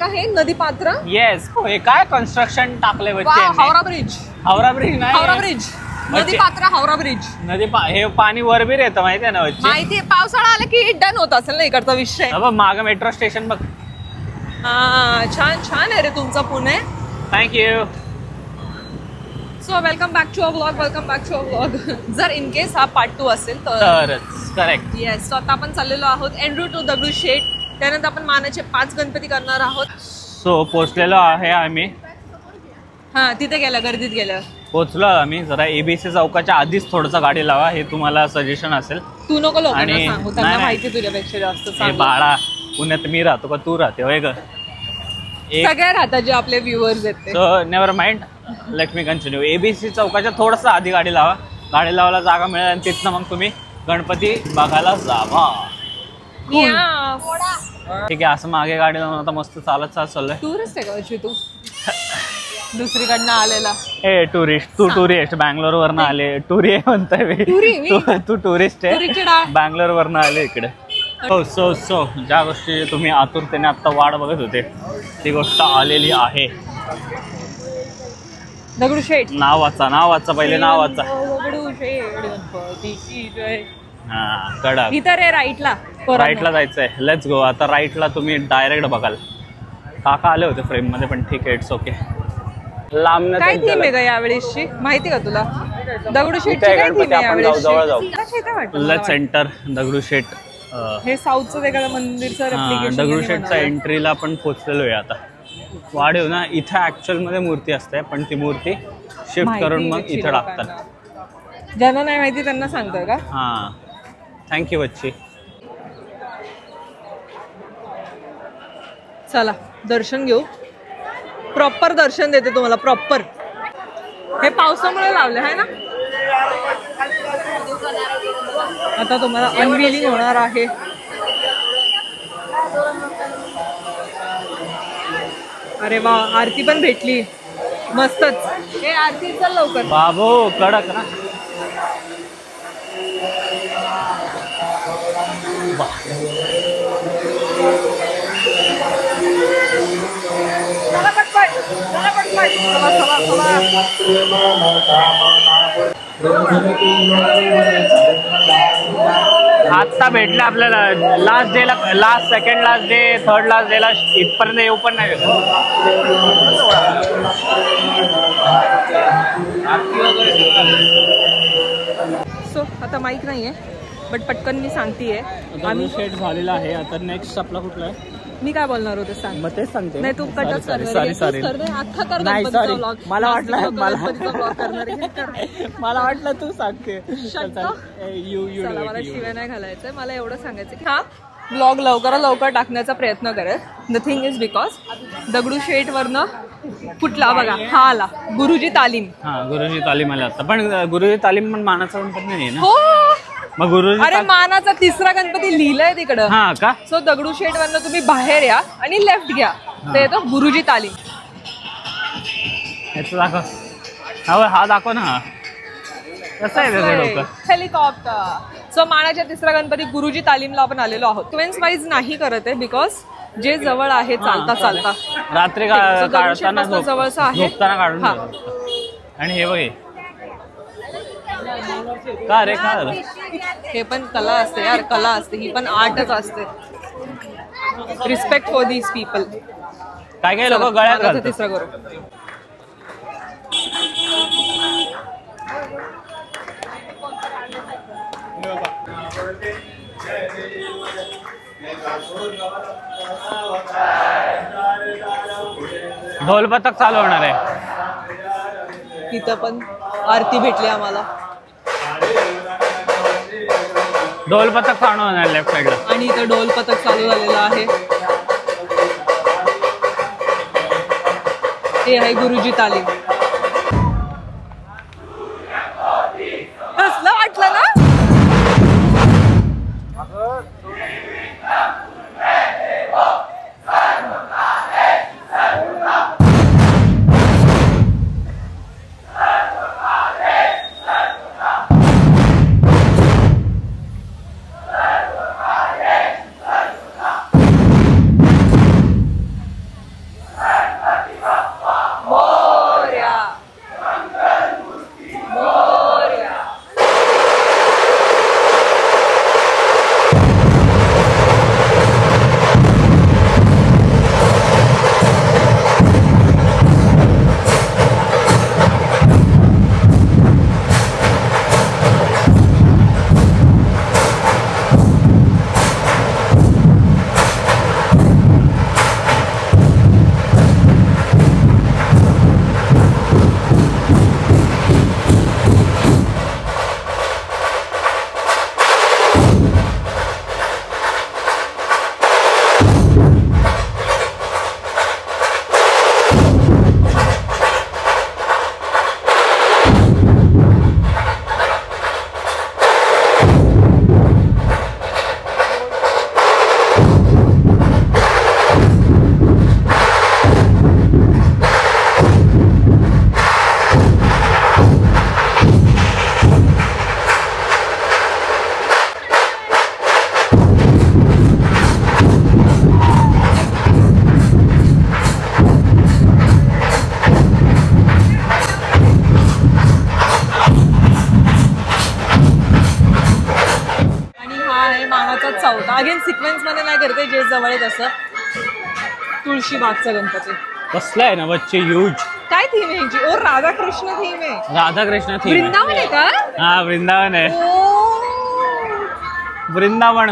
आहे नदी पात्र. येस. हे काय कन्स्ट्रक्शन टाकले बच्चे. हावरा ब्रिज. हावरा ब्रिज नाही, हावरा ब्रिज. नदी पात्र हावरा ब्रिज. हे पाणी वर बी येतं माहिती आहे ना बच्चे. माहिती. पावसाळा आला की डन होत असेल ना इकडचा विषय. माग मेट्रो स्टेशन बघ. छान छान आहे रे तुमचा Pune. Thank you. So welcome back to a vlog. जर इन केस हा पार्ट 2 असेल तर करेक्ट. येस. सो आता आपण चाललेलो आहोत एंड्रू टू दगडूशेठ. त्यानंतर आपण मानाचे 5 गणपती करणार आहोत. सो पोचलेलो आहे आम्ही. तिथे गेल्या गर्दीत गेल्या पोचलो आम्ही. जरा ABC चौकाच्या आधीच थोडंसं गाडी लावा, हे तुम्हाला सजेशन असेल. तू नको लोकांना सांगू, त्यांना माहिती तुझ्यापेक्षा जास्त. बाळा, पुण्यात मी राहतो का तू राहते होय ग? सगळ्या राहतात जे आपले व्ह्युअर्स आहेत. So never mind, let me continue. ABC चौकाच्या थोडंसं आधी गाडी लावा. गाडी लावायला जागा मिळेल आणि तिथनं मग तुम्ही गणपती बघायला जावा. ठीक आहे. असं मागे गाडी लावून आता मस्त चालत चाललोय. टुरिस्ट आहे का तू? दुसरीकडनं आलेला. ए टुरिस्ट. तू टुरिस्ट बँगलोर वरनं आले. टुरी म्हणतोय तू टुरिस्ट आहे, बँगलोर वरनं आले इकडे. सो ज्या गोष्टी तुम्ही आतुरतेने आता वाट बघत होते ती गोष्ट आलेली आहे. दगडूशेठ. नाव वाचा पहिले. नाव वाचा. कडक. इथं रे राईटला जायचंय. Let's go. आता राईटला तुम्ही डायरेक्ट बघाल. काका आले होते फ्रेम मध्ये पण ठीक आहे, इट्स ओके. लांब काय थीम आहे का यावेळेसची माहिती का तुला? दगडूशेठची काय थीम आहे यावेळेस? जवळ जाऊ. Let's enter Dagdusheth. हे साऊथचं वेगळं मंदिरचं रेप्लिकेशन. दगडूशेठच्या एंट्रीला आपण पोहोचलेलो आहे आता. वाढीव ना इथे ऍक्च्युअल मध्ये मूर्ती असते, पण ती मूर्ती शिफ्ट करून मग इथे टाकतात. ज्यांना नाही माहिती त्यांना सांगतोय का? थँक्यू बच्ची. चला दर्शन घेऊ. प्रॉपर दर्शन देते तुम्हाला. प्रॉपर. हे पावसामुळे लावले आहे ना. आता तुम्हाला अनव्हीलिंग होणार आहे. अरे वा, आरती पण भेटली. मस्तच. हे आरती चल लवकर. बाबू कडक ना. आता भेटलं आपल्याला. लास्ट डेला, second last day, third last डेला इथपर्यंत येऊ पण नाही. सो आता माईक नाहीये बट पटकन मी सांगतेय. आम्ही सेट झालेला आहे. आता नेक्स्ट आपला कुठला आहे? मी काय बोलणार होते सांग. मग तेच सांगते. नाही तू कटच कर. सॉरी. मला वाटलं तू सांगते. मला शिव्या नाही घालायचंय. मला एवढं सांगायचं की हा ब्लॉग लवकर टाकण्याचा प्रयत्न करेल. The thing is because Dagdusheth वरनं कुठला बघा हा आला गुरुजी तालीम. गुरुजी तालीम आला आता. पण गुरुजी तालीम पण मानाचा गणपती नाही ना. हो मग गुरुजी. अरे मानाचा 3रा गणपती लिहिलंय तिकडं. का? सो दगडूशेठ वरनं तुम्ही बाहेर या आणि लेफ्ट घ्या. ते येतो गुरुजी तालीम. दाखव. हा दाखव ना. कसं आहे हेलिकॉप्टर. सो मानाच्या 3रा गणपती गुरुजी तालीमला आपण आलेलो आहोत. ट्वेन्स वाईज नाही करत आहे बिकॉज जे जवळ आहे चालता रात्री काढताना जवळचं आहे काढून. आणि हे बघे का रे का हे पण कला असते यार. कला असते. ही पण आर्टच असते. Respect for these people. काय लोक गळ्यात घालतात. 3रा करू. ढोल पथक चालू होणार आहे. तिथं पण आरती भेटली आम्हाला. ढोल पथक चालू होणार लेफ्ट साईडला. आणि इथं ढोल पथक चालू झालेलं आहे. हे आहे गुरुजी तालीम. कसलं वाटलं ना. होता. अगेन सिक्वेन्स मध्ये नाही करते, जे जवळ आहे तसं. तुळशीबागचा गणपती कसला आहे ना बच्चे, ह्यूज. काय थीम आहे ह्याची? ओ राधाकृष्ण थीम आहे. राधाकृष्ण थीम. वृंदावन आहे का? हा वृंदावन आहे. वृंदावन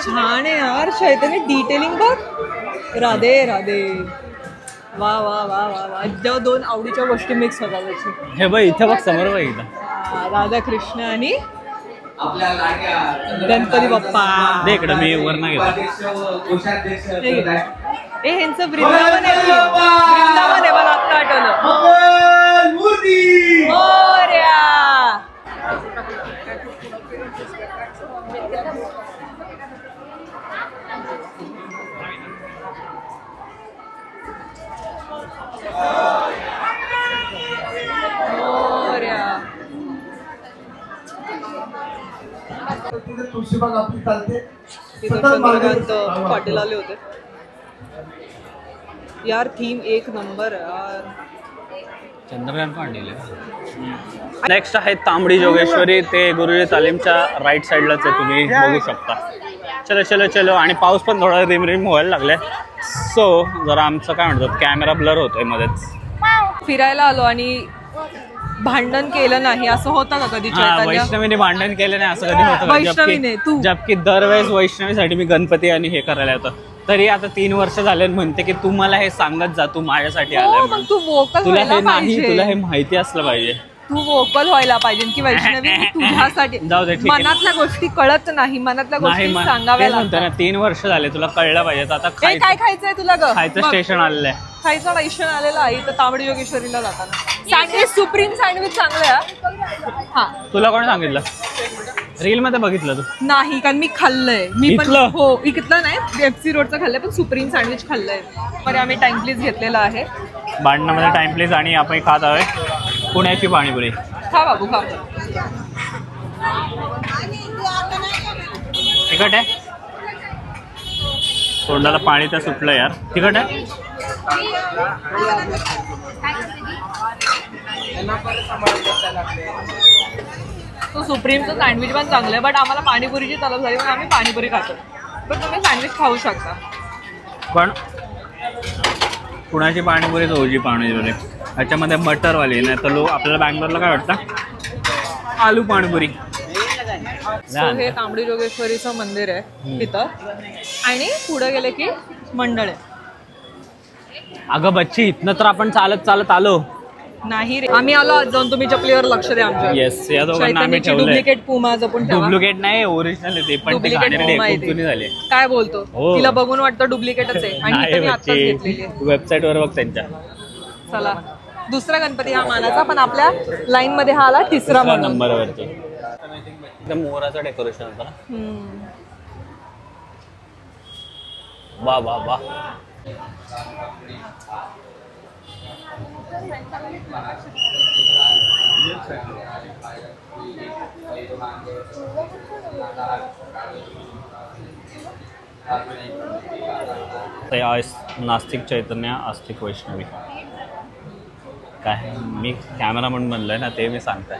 छान आहे यार. चैतन्य डिटेलिंग बघ. राधे राधे. वा वा वा वा वा. जेव्हा दोन आवडीच्या गोष्टी मिक्स होतात त्याची. हे बघ इथे बघ समोर बघ इथं. राधाकृष्ण आणि गणपती बाप्पा. दे इकडे मी वरनं घेतो. हे ह्यांचं वृंदावन आहे. वृंदावन आहे मला आत्ता आठवलं. मोरया. तुळशीबाग आपली चालते. चंद्रकांत पाटील आले होते यार. थीम एक नंबर यार. चंद्रकांत पाटील. नेक्स्ट आहे तांबडी जोगेश्वरी. ते गुरुजी तालीमच्या राईट साईडलाच आहे, तुम्ही बघू शकता. चलो चलो चलो. आणि पाऊस पण थोडा रिम रिम व्हायला लागलाय. सो जरा आमचं काय म्हणतात कॅमेरा ब्लर होतोय मध्येच. फिरायला आलो आणि भांडण केलं नाही असं होतं का कधी? वैष्णवीने भांडण केलं नाही असं कधी होतं? वैष्णवीने तू. जबकि दरवेळेस वैष्णवीसाठी मी गणपती आणि हे करायला येतो. तरी आता 3 वर्ष झाले म्हणते की तू मला हे सांगत जा, तू माझ्यासाठी आलाय. तू वोकल तुला हे व्हायला नाही, तुला हे माहिती असलं पाहिजे. तू वोकल व्हायला पाहिजे की वैष्णवी तुझ्यासाठी. जाऊ दे, ठीक आहे. मनातल्या गोष्टी कळत नाही, मनातल्या गोष्टी सांगाव्या लागतात ना. 3 वर्ष झाले, तुला कळलं पाहिजे. आता काय खायचंय तुला ग? खायचं स्टेशन आलेलं आहे. खायचा स्टेशन आलेला आहे तर तांबडी योगेश्वरीला जाताना. सँडविच सुप्रीम सँडविच चांगलं आहे. हा तुला कोण सांगितलं? रील मध्ये बघितलं तू? नाही, कारण मी खाल्लंय. मी पण हो इथलं नाही, एफसी रोडचं खाल्लंय, पण सुप्रीम सँडविच खाल्लंय. बरं आम्ही टाइम प्लीज घेतलेला आहे भांडणामध्ये. टाइम प्लीज आणि आपण खात आहोत पुण्याची पाणीपुरी. खा बाबू खा. तिखट आहे? तोंडाला पाणी तर सुटलं यार. तिखट आहे? तो सुप्रीमचं सँडविच पण चांगलं आहे, बट आम्हाला पाणीपुरीची तलब झाली म्हणून आम्ही पाणीपुरी खातो. पण तुम्ही सँडविच खाऊ शकता. पण पुण्याची पाणीपुरी ओजी पाणीपुरी. ह्याच्यामध्ये मटरवाली नाही तर आपल्याला बँगलोरला काय वाटतं? आलू पाणीपुरी. हे तांबडी जोगेश्वरीचं मंदिर आहे तिथं. आणि पुढे गेले की मंडळ आहे. अगं बच्ची, इथनं तर आपण चालत चालत आलो नाही रे. आम्ही आलो आज जाऊन. तुम्ही चपलीवर लक्ष द्या आमच्या. येस, या दोघांना आम्ही ठेवलंय. डुप्लिकेट पुमा जपून ठेवा. डुप्लिकेट नाही, ओरिजिनल आहे ते. पण ते घाणेरडे झाले. काय बोलतो? तिला बघून वाटतं डुप्लिकेटच आहे. आणि आताच घेतलेली आहे. वेबसाईट वर बघ त्यांच्या. चला दुसरा गणपती हा मानाचा, पण आपल्या लाईन मध्ये हा आला तिसरा नंबर वरती. एकदम मोराचं डेकोरेशन होतं ना. वा वा वा. नास्तिक चैतन्य, आस्तिक वैष्णवी. काय मी कॅमेरा म्हणून बनलोय ना, ते मी सांगताय.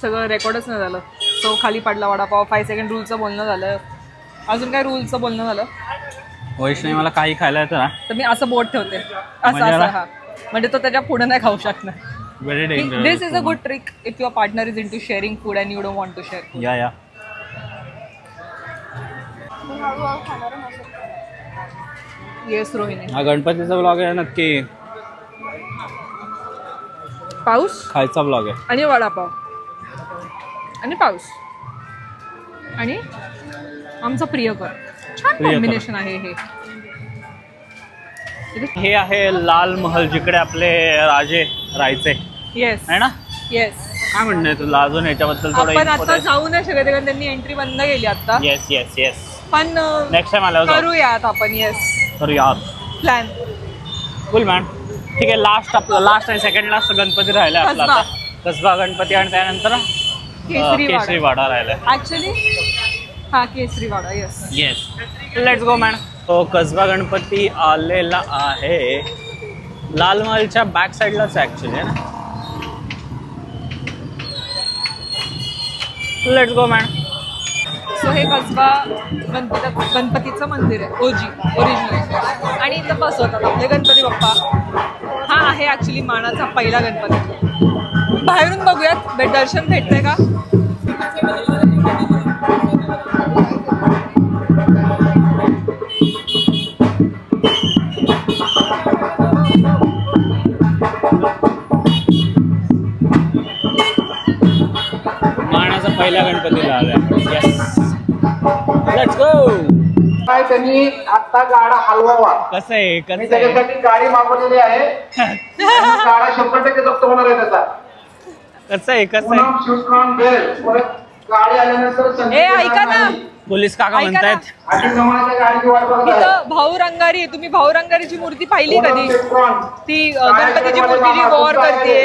सगळं रेकॉर्डच नाही झालं. तो खाली पडला वडापाव. 5 सेकंड रूलचं बोलणं झालं. अजून काय रूलचं बोलणं झालं? वैष्णवी मला काही खायला येतं ना तर मी असं बोट ठेवते असं असं. हा म्हणजे तो त्याच्या पुढे नाही खाऊ शकणार. Very dangerous. This is a good trick if your partner is into sharing food and you don't want to share. या येस रोहिणी. हा गणपतीचा ब्लॉग आहे नक्की. पाऊस खायचा ब्लॉग आहे आणि वडापाव आणि पाऊस आणि आमचा प्रियकर. छान कॉम्बिनेशन आहे हे. हे आहे लाल महल, जिकडे आपले राजे राहायचे. येस आहे ना. येस. काय म्हणणं आहे तुला अजून याच्याबद्दल? आपण आता जाऊ नाही शकत कारण त्यांनी एंट्री बंद केली आता. Yes yes yes. पण नेक्स्ट टाइम आल्यावर करूयात आपण. येस करूयात प्लॅन. फुल मॅन. ठीक आहे. आपला लास्ट आणि सेकंड लास्ट गणपती राहिला आपला आता. कसबा गणपती आणि त्यानंतर केसरी वाडा राहिलाय. ऍक्च्युली हा Kesariwada. Yes yes, let's go man. तो कसबा गणपती आलेला आहे. लाल महलच्या बॅक साईडलाच ऍक्च्युली ना. Let's go man. सो हे कसबा गणपतीचं मंदिर आहे ओरिजिनल. आणि इथं बसवतात आपले गणपती बाप्पा. हा आहे ऍक्च्युली मानाचा पहिला गणपती. बाहेरून बघूयात दर्शन भेटतंय का. मानाचा पहिला गणपतीला आलाय. येस, लेट्स गो. काय त्यांनी आता गाडा हलवावा. कसं आहे मी कसं आहे त्याच्यासाठी गाडी मागवलेली आहे. गाडा 100% जप्त होणार आहे त्याचा. कसं आहे कसं पुन्हा आहे. शिवस्नान बेल परत गाडी आल्यानंतर संधी ऐका ना. नाही. पोलीस काका ऐका ना. म्हणतायत आधी जमान्याच्या गाडीची वाट बघत आहे. इथं भाऊ रंगारी. तुम्ही भाऊ रंगारीची मूर्ती पाहिली कधी. ती गणपतीची मूर्ती जी वॉर करते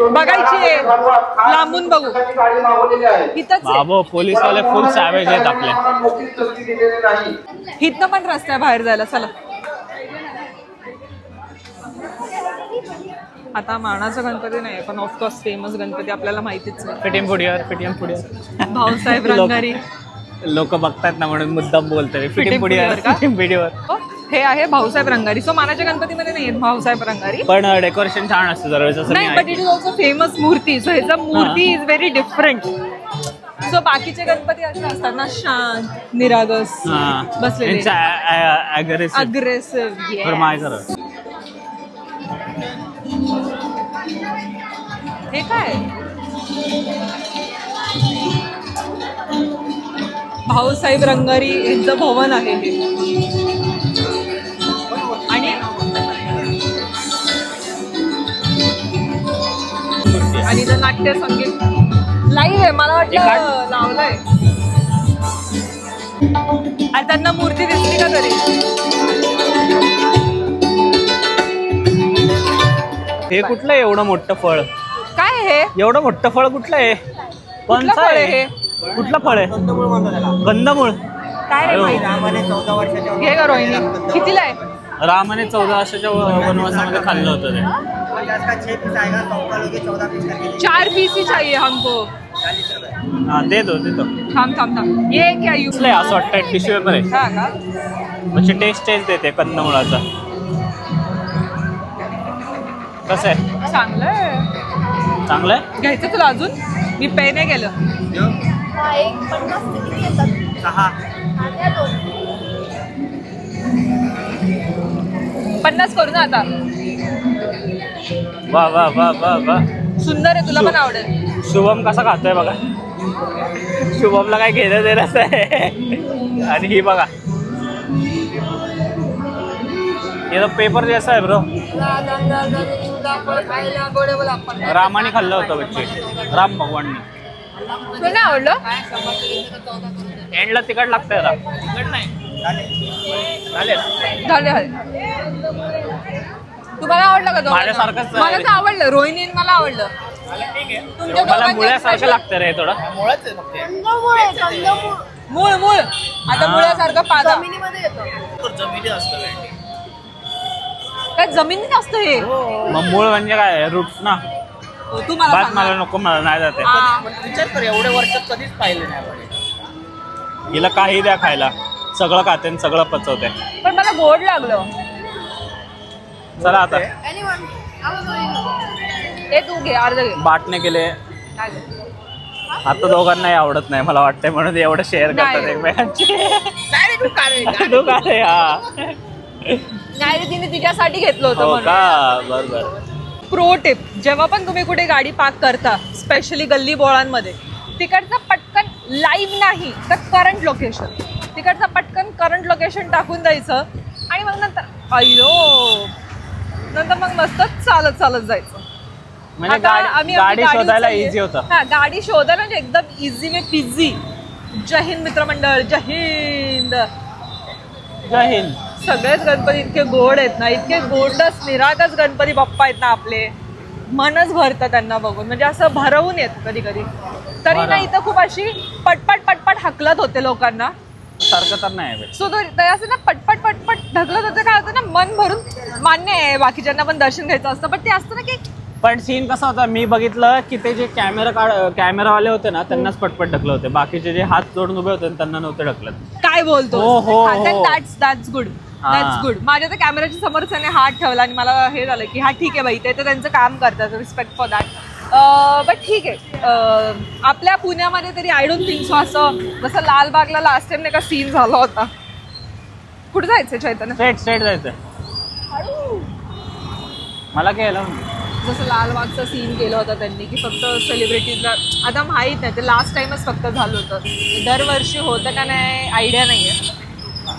बघायची आहे. लांबून बघू. गाडी मागवलेली आहे. इथंच आहे. बाबो पोलीसवाले फुल सॅवेज आहेत आपले. नोटीस संधी दिलेली नाही. इथनं पण रस्ता आहे बाहेर जायला. चला आता मानाचा गणपती नाही पण ऑफकोर्स फेमस गणपती आपल्याला माहितीच आहे. पेटीएम पुढीवर भाऊसाहेब रंगारी. लोक बघतात ना म्हणून मुद्दाम बोलतोय. पेटीएम पुढीवर का? व्हिडिओवर. हे आहे भाऊसाहेब रंगारी. सो मानाच्या गणपतीमध्ये नाही भाऊसाहेब रंगारी. पण डेकोरेशन छान असतं दरवेळेस असं नाही but it is also famous मूर्ती. सो ह्याचा मूर्ती इज व्हेरी डिफरंट. सो बाकीचे गणपती असे असतात ना शांत निरागस बसलेले अग्रेसिव्ह. माय करा हे काय भाऊसाहेब रंगारी यांचं भवन आहे हे. आणि इथं नाट्य संगीत लाईव्ह आहे. मला वाटलं लावलंय. आणि त्यांना मूर्ती दिसली का तरी. हे कुठलं एवढं मोठं फळ. काय हे एवढं मोठं फळ कुठलं आहे. कुठलं फळ आहे हे. कुठलं फळ आहे. कंदमूळ. काय रे माहिती. घे का रोहिणी. कितीला आहे. रामाने 14 वर्षाच्या वनवासामध्ये खाल्लं होतं ते. 4 पीस ही चाहिए हमको. हा देतो थांब थांब थांब. ये क्या यू असं वाटतं टिश्यू पेपर आहे. हा का. म्हणजे टेस्ट देते कंदमुळाचा. कसं आहे. चांगलं आहे. चांगलं आहे. घ्यायचं तुला अजून. मी पे नाही केलं. 50 करू ना आता. वा वा वा वा वा. सुंदर आहे. तुला पण आवडेल. शुभम कसा खातोय बघा. शुभमला काय घेणं देणंच आहे. आणि ही बघा ये पेपर जैसा आहे ब्रो. रामाने खाल्लं होतं बच्चे. राम भगवाननी. तुला आवडलं. एंडला तिखट लागतंय आता. झाले. तुम्हाला आवडलं का तो. माझ्यासारखंच मला तर आवडलं. रोहिणी मला आवडलं. मला मुळ्यासारखं लागतं रे थोडं. मूळ मूळ आता मुळ्यासारखं पादा. काय जमिनीत असतं हे. मग मूळ म्हणजे काय रूट्स ना. तू मला बात सांग. मला नको मला नाही जाते. विचार कर एवढ्या वर्षात कधीच पाहिलं नाही. हिला काही द्या खायला सगळं खाते आणि सगळं पचवते. पण मला गोड लागलं. चला आता हे तू घे अर्ध घे. बाटणे केले. आता दोघांनाही आवडत नाही मला वाटतंय म्हणून एवढं शेअर करतात एकमेकांची. तू का रे. हा नाही रे तिने तिच्यासाठी घेतलं होतं हो म्हणून. का. बरोबर. Pro tip. जेव्हा पण तुम्ही कुठे गाडी पार्क करता स्पेशली गल्ली बोळांमध्ये तिकडचं पटकन लाईव्ह नाही तर करंट लोकेशन. तिकडचं पटकन करंट लोकेशन टाकून द्यायचं आणि मग नंतर अयो नंतर मग मस्त चालत चालत जायचं. म्हणजे आता आम्ही गाडी आपली शोधायला उचलली. इझी होतं. हा गाडी शोधायला म्हणजे एकदम इझी वे पिझी. जय हिंद मित्रमंडळ. जय हिंद. जय हिंद. सगळेच गणपती इतके गोड आहेत ना. इतके गोडच निरागस गणपती बाप्पा आहेत ना आपले. मनच भरतं त्यांना बघून. म्हणजे असं भरवून येतं कधी कधी. तरी ना इथं खूप अशी पटपट हकलत होते लोकांना. सारखं तर नाही सो असं ना पटपट ढकलत होतं. काय होतं ना, मन भरून मान्य आहे बाकीच्यांना पण दर्शन घ्यायचं असतं, पण ते असतं ना की पण सीन कसा होता, मी बघितलं की ते जे कॅमेरावाले होते ना त्यांनाच पटपट ढकलं होते, बाकीचे जे हात जोडून उभे होते त्यांना नव्हते ढकलत. काय बोलतो. That's good. माझ्या तर कॅमेऱ्याच्या समोर त्याने हात ठेवला आणि मला हे झालं की हा ठीक आहे बाई, ते तर त्यांचं काम करतात, रिस्पेक्ट फॉर दॅट. बट ठीक आहे. आपल्या पुण्यामध्ये तरी आय डोंट थिंक सो असं जसं लालबागला लास्ट टाइम नाही का सीन झाला होता. कुठे जायचं चैतन्य? स्ट्रेट जायचं. मला काय जसं लालबागचा सीन केलं होतं त्यांनी की फक्त सेलिब्रिटीजला, आता माहीत नाही ते लास्ट टाइमच फक्त झालं होतं, दरवर्षी होतं का नाही आयडिया नाही आहे.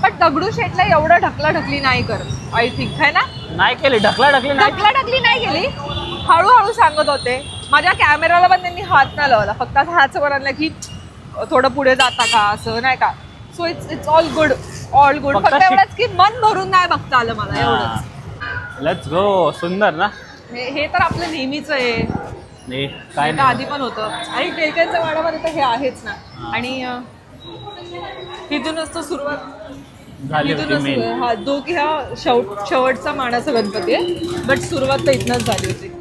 पण दगडूशेठला एवढं ढकलाढकली नाही करत आय थिंक, है ना? नाही केली ढकलाढकली नाही केली. हळूहळू सांगत होते. माझ्या कॅमेराला पण त्यांनी हात नाही लावला, फक्त असं हात वर आणला की थोडं पुढे जाता का असं नाही का. So it's all good. फक्त एवढंच की मन भरून नाही बघता आलं मला, एवढंच. Let's go. सुंदर ना हे तर आपलं नेहमीच आहे. काय आधी पण होतं आणि टिळकांच्या वाड्यामध्ये तर हे आहेच ना. आणि तिथूनच तो सुरुवात झाली होती. हा जो की हा शेवटचा मानाचा गणपती आहे, बट सुरुवात तर इथनच झाली होती.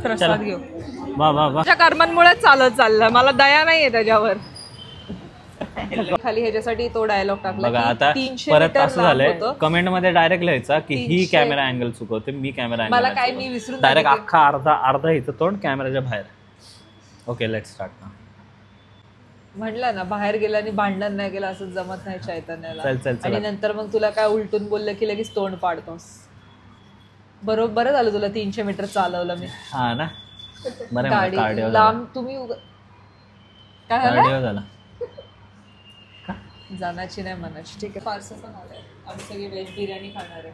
प्रसाद घेऊ. वा कर्मांमुळे चाललं, मला दया नाहीये त्याच्यावर. खाली ह्याच्यासाठी तो डायलॉग टाकला. बघा आता परत असं झालंय, कमेंट मध्ये डायरेक्ट लिहायचा की ही कॅमेरा अँगल चुकवते, मी कॅमेरा अँगल. मला काय मी विसरून डायरेक्ट अख्खा अर्धा हिचं तोंड कॅमेराच्या बाहेर. ओके लेट्स स्टार्ट ना. म्हटलं ना बाहेर गेलं आणि भांडण नाही गेलं असं जमत नाही चैतन्याला. चल आणि नंतर मग तुला काय उलटून बोललं की लगेच तोंड पाडतोस. बरं झालं तुला 300 मीटर चालवलं मी. हा ना, गाडी लांब तुम्ही काय झाला जाण्याची नाही मनाची. ठीक आहे, पार्सल पण आलंय. आम्ही सगळे व्हेज बिर्याणी खाणार आहे.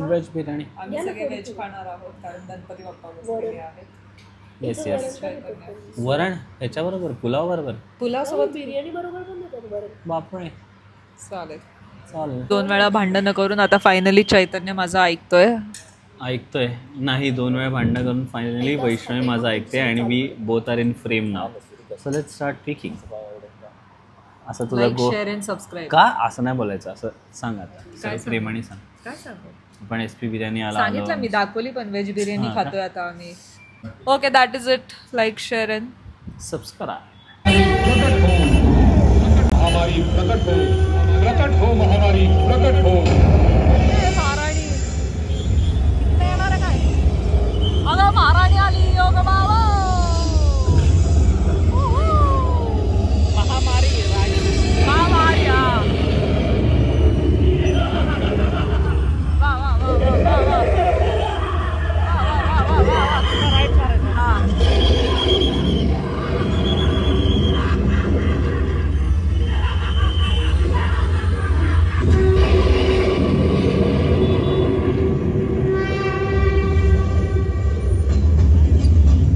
व्हेज बिर्याणी आम्ही सगळे व्हेज खाणार आहोत कारण गणपती बाप्पा बसलेले आहेत. येस वरण ह्याच्याबरोबर पुलाव बरोबर, पुलाव सोबत बिर्याणी बरोबर पण देतात. बापरे. चालेल. 2 वेळा भांडणं करून आता फायनली चैतन्य माझं ऐकतोय. नाही 2 वेळा भांडणं करून फायनली वैष्णवी माझं ऐकते आणि me both are in frame now. So let's start speaking. असं तुझा लाईक शेअर अँड सबस्क्राईब का असं नाही बोलायचं, असं सांग आता प्रेमाने सांग. काय सांगू, पण एसपी बिर्याणी आला सांगितलं मी, दाखवली पण व्हेज बिर्याणी खातोय आता आम्ही. Okay, that is it. Like share and subscribe. महामारी प्रकट हो महामारी प्रकट हो. महाराणी अगं महाराणी आली योग बाबा.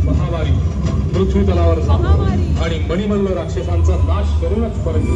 महामारी पृथ्वी तलावर आणि मणिमल्ल राक्षसांचा नाश करूनच परत